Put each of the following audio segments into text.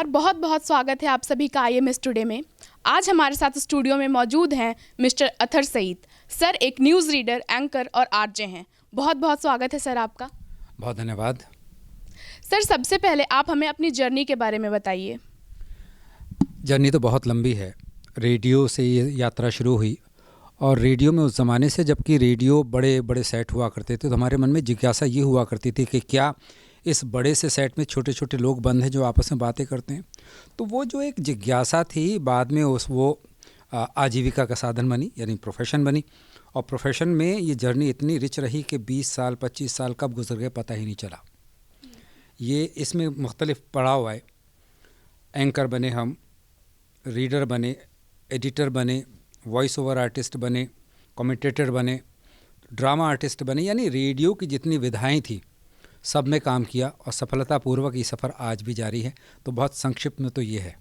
बहुत बहुत स्वागत है आप सभी का IMS टुडे में। आज हमारे साथ स्टूडियो में मौजूद हैं मिस्टर अतहर सईद। सर एक न्यूज़ रीडर, एंकर और आरजे हैं। बहुत बहुत स्वागत है सर आपका। बहुत धन्यवाद। सर सबसे पहले आप हमें अपनी जर्नी के बारे में बताइए। जर्नी तो बहुत लंबी है। रेडियो से ये यात्रा शुरू हुई और रेडियो में उस ज़माने से, जबकि रेडियो बड़े बड़े सेट हुआ करते थे, तो हमारे मन में जिज्ञासा ये हुआ करती थी कि क्या इस बड़े से सेट में छोटे छोटे लोग बंद हैं जो आपस में बातें करते हैं। तो वो जो एक जिज्ञासा थी, बाद में वो आजीविका का साधन बनी, यानी प्रोफेशन बनी। और प्रोफेशन में ये जर्नी इतनी रिच रही कि 20 साल 25 साल कब गुजर गए पता ही नहीं चला। ये इसमें मुख्तलिफ पड़ाव आए। एंकर बने हम, रीडर बने, एडिटर बने, वॉइस ओवर आर्टिस्ट बने, कमेंटेटर बने, ड्रामा आर्टिस्ट बने, यानी रेडियो की जितनी विधाएं थी सब में काम किया और सफलतापूर्वक ये सफ़र आज भी जारी है। तो बहुत संक्षिप्त में तो ये है।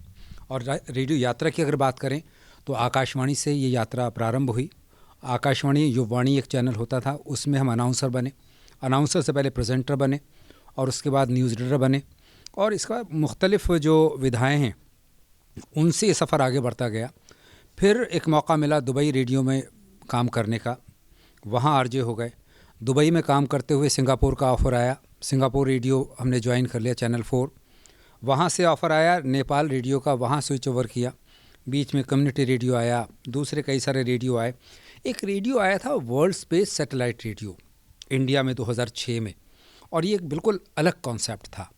और रेडियो यात्रा की अगर बात करें तो आकाशवाणी से ये यात्रा प्रारंभ हुई। आकाशवाणी जो वाणी एक चैनल होता था, उसमें हम अनाउंसर बने। अनाउंसर से पहले प्रेजेंटर बने और उसके बाद न्यूज़ रीडर बने। और इसका मुख्तलिफ जो विधाएँ हैं उनसे ये सफ़र आगे बढ़ता गया। फिर एक मौका मिला दुबई रेडियो में काम करने का, वहाँ आरजे हो गए। दुबई में काम करते हुए सिंगापुर का ऑफ़र आया, सिंगापुर रेडियो हमने ज्वाइन कर लिया, चैनल 4। वहाँ से ऑफ़र आया नेपाल रेडियो का, वहाँ स्विच ओवर किया। बीच में कम्युनिटी रेडियो आया, दूसरे कई सारे रेडियो आए। एक रेडियो आया था world space satellite radio India में 2006 में, और ये एक बिल्कुल अलग कॉन्सेप्ट था।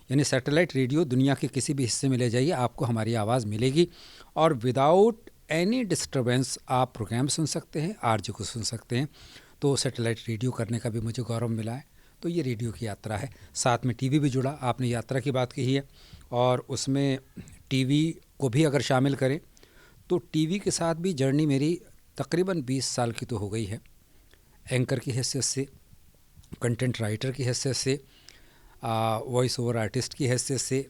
यानी सैटेलाइट रेडियो, दुनिया के किसी भी हिस्से में ले जाइए आपको हमारी आवाज़ मिलेगी और विदाउट एनी डिस्टर्बेंस आप प्रोग्राम सुन सकते हैं, आरजे को सुन सकते हैं। तो सैटेलाइट रेडियो करने का भी मुझे गौरव मिला है। तो ये रेडियो की यात्रा है। साथ में टीवी भी जुड़ा। आपने यात्रा की बात कही है और उसमें टीवी को भी अगर शामिल करें तो टीवी के साथ भी जर्नी मेरी तकरीबन 20 साल की तो हो गई है। एंकर की हैसियत से, कंटेंट राइटर की हैसियत से, वॉइस ओवर आर्टिस्ट की हैसियत से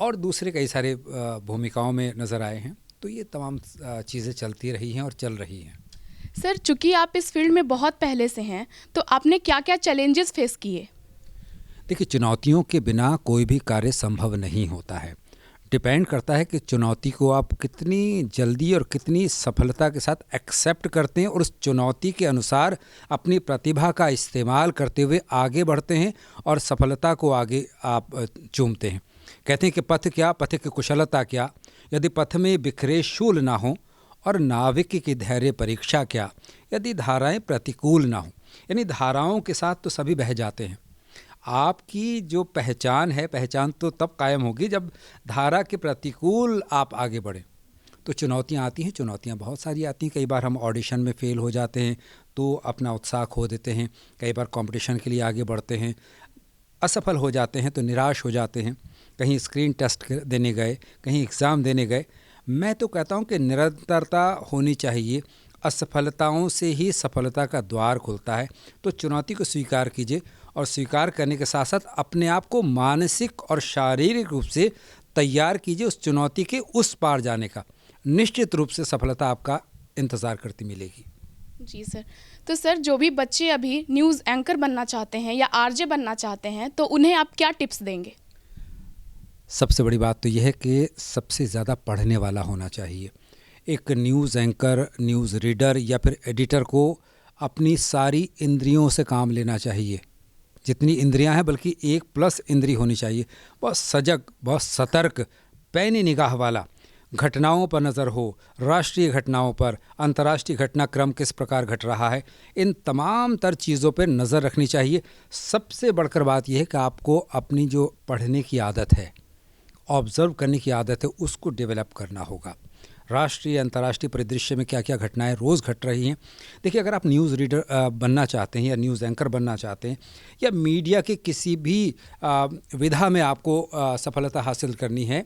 और दूसरे कई सारे भूमिकाओं में नज़र आए हैं। तो ये तमाम चीज़ें चलती रही हैं और चल रही हैं। सर चूँकि आप इस फील्ड में बहुत पहले से हैं, तो आपने क्या क्या चैलेंजेस फेस किए? देखिए, चुनौतियों के बिना कोई भी कार्य संभव नहीं होता है। डिपेंड करता है कि चुनौती को आप कितनी जल्दी और कितनी सफलता के साथ एक्सेप्ट करते हैं और उस चुनौती के अनुसार अपनी प्रतिभा का इस्तेमाल करते हुए आगे बढ़ते हैं और सफलता को आगे आप चूमते हैं। कहते हैं कि पथ क्या, पथ की कुशलता क्या, यदि पथ में बिखरे शूल ना हो और नाविक की धैर्य परीक्षा क्या, यदि धाराएं प्रतिकूल ना हो। यानी धाराओं के साथ तो सभी बह जाते हैं। आपकी जो पहचान है, पहचान तो तब कायम होगी जब धारा के प्रतिकूल आप आगे बढ़ें। तो चुनौतियां आती हैं, चुनौतियां बहुत सारी आती हैं। कई बार हम ऑडिशन में फ़ेल हो जाते हैं तो अपना उत्साह खो देते हैं। कई बार कंपटीशन के लिए आगे बढ़ते हैं, असफल हो जाते हैं तो निराश हो जाते हैं। कहीं स्क्रीन टेस्ट देने गए, कहीं एग्ज़ाम देने गए। मैं तो कहता हूं कि निरंतरता होनी चाहिए। असफलताओं से ही सफलता का द्वार खुलता है। तो चुनौती को स्वीकार कीजिए और स्वीकार करने के साथ साथ अपने आप को मानसिक और शारीरिक रूप से तैयार कीजिए उस चुनौती के उस पार जाने का। निश्चित रूप से सफलता आपका इंतज़ार करती मिलेगी। जी सर। तो सर जो भी बच्चे अभी न्यूज़ एंकर बनना चाहते हैं या आरजे बनना चाहते हैं, तो उन्हें आप क्या टिप्स देंगे? सबसे बड़ी बात तो यह है कि सबसे ज़्यादा पढ़ने वाला होना चाहिए। एक न्यूज़ एंकर, न्यूज़ रीडर या फिर एडिटर को अपनी सारी इंद्रियों से काम लेना चाहिए। जितनी इंद्रियां हैं बल्कि 1+ इंद्री होनी चाहिए। बहुत सजग, बहुत सतर्क, पैनी निगाह वाला, घटनाओं पर नज़र हो, राष्ट्रीय घटनाओं पर, अंतर्राष्ट्रीय घटनाक्रम किस प्रकार घट रहा है, इन तमाम तर चीज़ों पर नज़र रखनी चाहिए। सबसे बढ़कर बात यह है कि आपको अपनी जो पढ़ने की आदत है, ऑब्ज़र्व करने की आदत है, उसको डेवलप करना होगा। राष्ट्रीय अंतर्राष्ट्रीय परिदृश्य में क्या क्या घटनाएं रोज़ घट रही हैं। देखिए, अगर आप न्यूज़ रीडर बनना चाहते हैं या न्यूज़ एंकर बनना चाहते हैं या मीडिया के किसी भी विधा में आपको सफलता हासिल करनी है,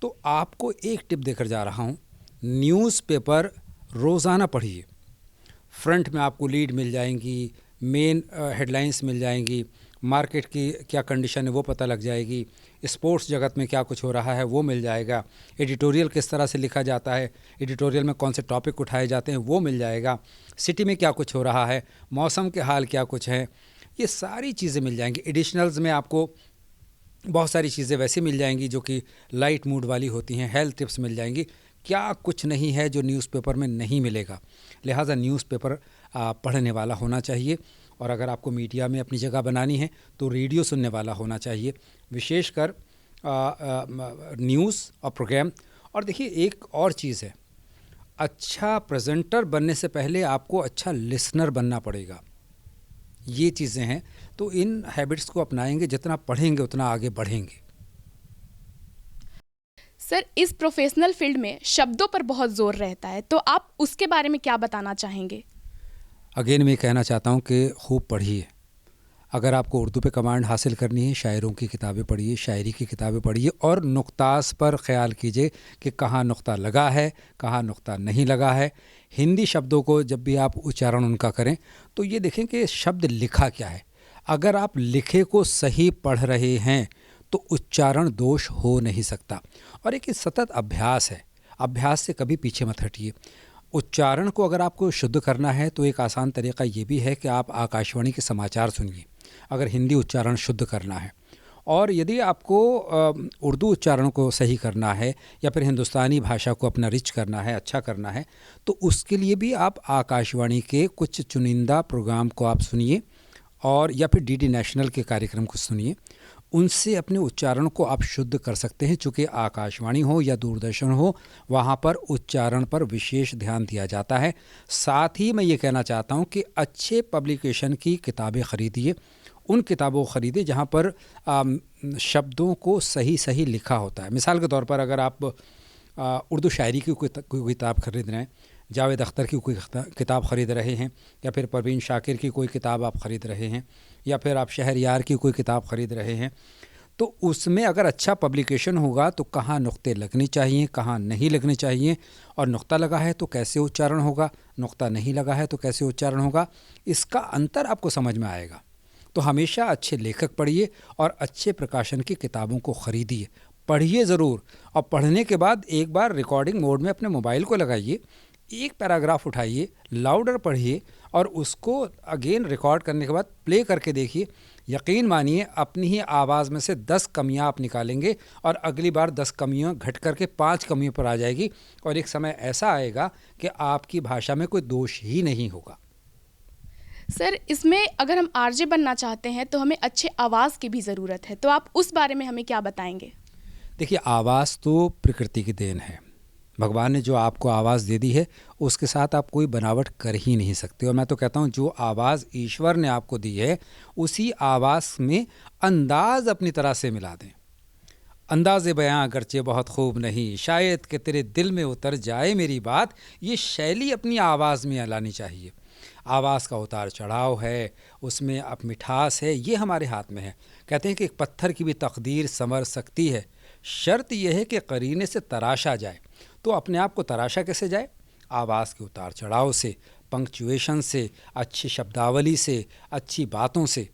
तो आपको एक टिप देकर जा रहा हूँ। न्यूज़पेपर रोज़ाना पढ़िए। फ्रंट में आपको लीड मिल जाएंगी, मेन हेडलाइंस मिल जाएंगी, मार्केट की क्या कंडीशन है वो पता लग जाएगी, स्पोर्ट्स जगत में क्या कुछ हो रहा है वो मिल जाएगा, एडिटोरियल किस तरह से लिखा जाता है, एडिटोरियल में कौन से टॉपिक उठाए जाते हैं वो मिल जाएगा, सिटी में क्या कुछ हो रहा है, मौसम के हाल क्या कुछ हैं, ये सारी चीज़ें मिल जाएंगी। एडिशनल्स में आपको बहुत सारी चीज़ें वैसे मिल जाएंगी जो कि लाइट मूड वाली होती हैं, हेल्थ टिप्स मिल जाएंगी। क्या कुछ नहीं है जो न्यूज़पेपर में नहीं मिलेगा। लिहाजा न्यूज़पेपर पढ़ने वाला होना चाहिए, और अगर आपको मीडिया में अपनी जगह बनानी है तो रेडियो सुनने वाला होना चाहिए, विशेषकर न्यूज़ और प्रोग्राम। और देखिए एक और चीज़ है, अच्छा प्रेजेंटर बनने से पहले आपको अच्छा लिसनर बनना पड़ेगा। ये चीज़ें हैं, तो इन हैबिट्स को अपनाएंगे, जितना पढ़ेंगे उतना आगे बढ़ेंगे। सर, इस प्रोफेशनल फील्ड में शब्दों पर बहुत जोर रहता है, तो आप उसके बारे में क्या बताना चाहेंगे? अगेन मैं कहना चाहता हूँ कि खूब पढ़िए। अगर आपको उर्दू पे कमांड हासिल करनी है, शायरों की किताबें पढ़िए, शायरी की किताबें पढ़िए, और नुक्तास पर ख्याल कीजिए कि कहाँ नुक्ता लगा है, कहाँ नुक्ता नहीं लगा है। हिंदी शब्दों को जब भी आप उच्चारण उनका करें तो ये देखें कि शब्द लिखा क्या है। अगर आप लिखे को सही पढ़ रहे हैं तो उच्चारण दोष हो नहीं सकता। और एक सतत अभ्यास है, अभ्यास से कभी पीछे मत हटिए। उच्चारण को अगर आपको शुद्ध करना है तो एक आसान तरीका ये भी है कि आप आकाशवाणी के समाचार सुनिए, अगर हिंदी उच्चारण शुद्ध करना है। और यदि आपको उर्दू उच्चारण को सही करना है या फिर हिंदुस्तानी भाषा को अपना रिच करना है, अच्छा करना है, तो उसके लिए भी आप आकाशवाणी के कुछ चुनिंदा प्रोग्राम को आप सुनिए, और या फिर डीडी नेशनल के कार्यक्रम को सुनिए। उनसे अपने उच्चारण को आप शुद्ध कर सकते हैं। चूँकि आकाशवाणी हो या दूरदर्शन हो, वहाँ पर उच्चारण पर विशेष ध्यान दिया जाता है। साथ ही मैं ये कहना चाहता हूँ कि अच्छे पब्लिकेशन की किताबें ख़रीदिए, उन किताबों को ख़रीदिए जहाँ पर शब्दों को सही सही लिखा होता है। मिसाल के तौर पर अगर आप उर्दू शायरी की कोई किताब खरीद रहे हैं, जावेद अख्तर की कोई किताब ख़रीद रहे हैं, या फिर परवीन शाकिर की कोई किताब आप ख़रीद रहे हैं, या फिर आप शहरयार की कोई किताब ख़रीद रहे हैं, तो उसमें अगर अच्छा पब्लिकेशन होगा तो कहाँ नुक्ते लगने चाहिए, कहाँ नहीं लगने चाहिए, और नुक्ता लगा है तो कैसे उच्चारण होगा, नुक्ता नहीं लगा है तो कैसे उच्चारण होगा, इसका अंतर आपको समझ में आएगा। तो हमेशा अच्छे लेखक पढ़िए और अच्छे प्रकाशन की किताबों को ख़रीदिए, पढ़िए ज़रूर। और पढ़ने के बाद एक बार रिकॉर्डिंग मोड में अपने मोबाइल को लगाइए, एक पैराग्राफ उठाइए, लाउडर पढ़िए, और उसको अगेन रिकॉर्ड करने के बाद प्ले करके देखिए। यकीन मानिए अपनी ही आवाज़ में से 10 कमियां आप निकालेंगे, और अगली बार 10 कमियां घट करके 5 कमियों पर आ जाएगी, और एक समय ऐसा आएगा कि आपकी भाषा में कोई दोष ही नहीं होगा। सर, इसमें अगर हम आरजे बनना चाहते हैं तो हमें अच्छे आवाज़ की भी ज़रूरत है, तो आप उस बारे में हमें क्या बताएंगे? देखिए, आवाज़ तो प्रकृति की देन है। भगवान ने जो आपको आवाज़ दे दी है उसके साथ आप कोई बनावट कर ही नहीं सकते। और मैं तो कहता हूँ जो आवाज़ ईश्वर ने आपको दी है उसी आवाज़ में अंदाज़ अपनी तरह से मिला दें। अंदाज़े बयां अगरचे बहुत खूब नहीं, शायद कि तेरे दिल में उतर जाए मेरी बात, ये शैली अपनी आवाज़ में लानी चाहिए। आवाज़ का उतार चढ़ाव है, उसमें अब मिठास है, ये हमारे हाथ में है। कहते हैं कि एक पत्थर की भी तकदीर संवर सकती है, शर्त यह है कि करीने से तराशा जाए। तो अपने आप को तराशा कैसे जाए? आवाज़ के उतार चढ़ाव से, पंक्चुएशन से, अच्छी शब्दावली से, अच्छी बातों से।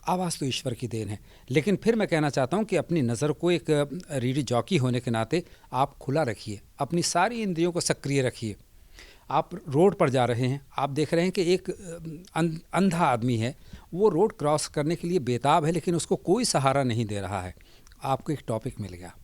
आवाज़ तो ईश्वर की देन है। लेकिन फिर मैं कहना चाहता हूँ कि अपनी नज़र को एक रेडियो जॉकी होने के नाते आप खुला रखिए, अपनी सारी इंद्रियों को सक्रिय रखिए। आप रोड पर जा रहे हैं, आप देख रहे हैं कि एक अंधा आदमी है, वो रोड क्रॉस करने के लिए बेताब है, लेकिन उसको कोई सहारा नहीं दे रहा है। आपको एक टॉपिक मिल गया।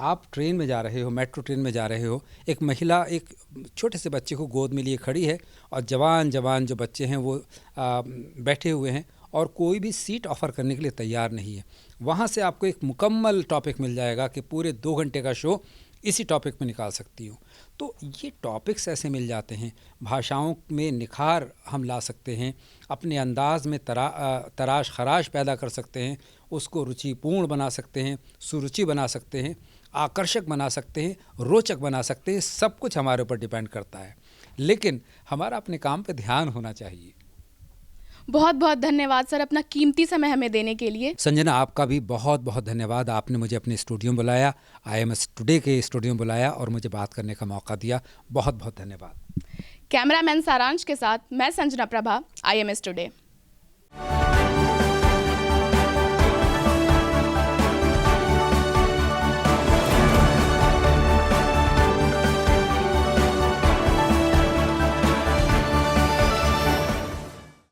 आप ट्रेन में जा रहे हो, मेट्रो ट्रेन में जा रहे हो, एक महिला एक छोटे से बच्चे को गोद में लिए खड़ी है, और जवान जो बच्चे हैं वो बैठे हुए हैं, और कोई भी सीट ऑफ़र करने के लिए तैयार नहीं है। वहाँ से आपको एक मुकम्मल टॉपिक मिल जाएगा कि पूरे 2 घंटे का शो इसी टॉपिक में निकाल सकती हूँ। तो ये टॉपिक्स ऐसे मिल जाते हैं। भाषाओं में निखार हम ला सकते हैं, अपने अंदाज़ में तराश खराश पैदा कर सकते हैं, उसको रुचिपूर्ण बना सकते हैं, सुरुचि बना सकते हैं, आकर्षक बना सकते हैं, रोचक बना सकते हैं। सब कुछ हमारे ऊपर डिपेंड करता है, लेकिन हमारा अपने काम पे ध्यान होना चाहिए। बहुत बहुत धन्यवाद सर, अपना कीमती समय हमें देने के लिए। संजना, आपका भी बहुत बहुत धन्यवाद। आपने मुझे अपने स्टूडियो में बुलाया, IMS टुडे के स्टूडियो में बुलाया और मुझे बात करने का मौका दिया। बहुत बहुत धन्यवाद। कैमरामैन सारांश के साथ मैं संजना प्रभा, IMS टुडे।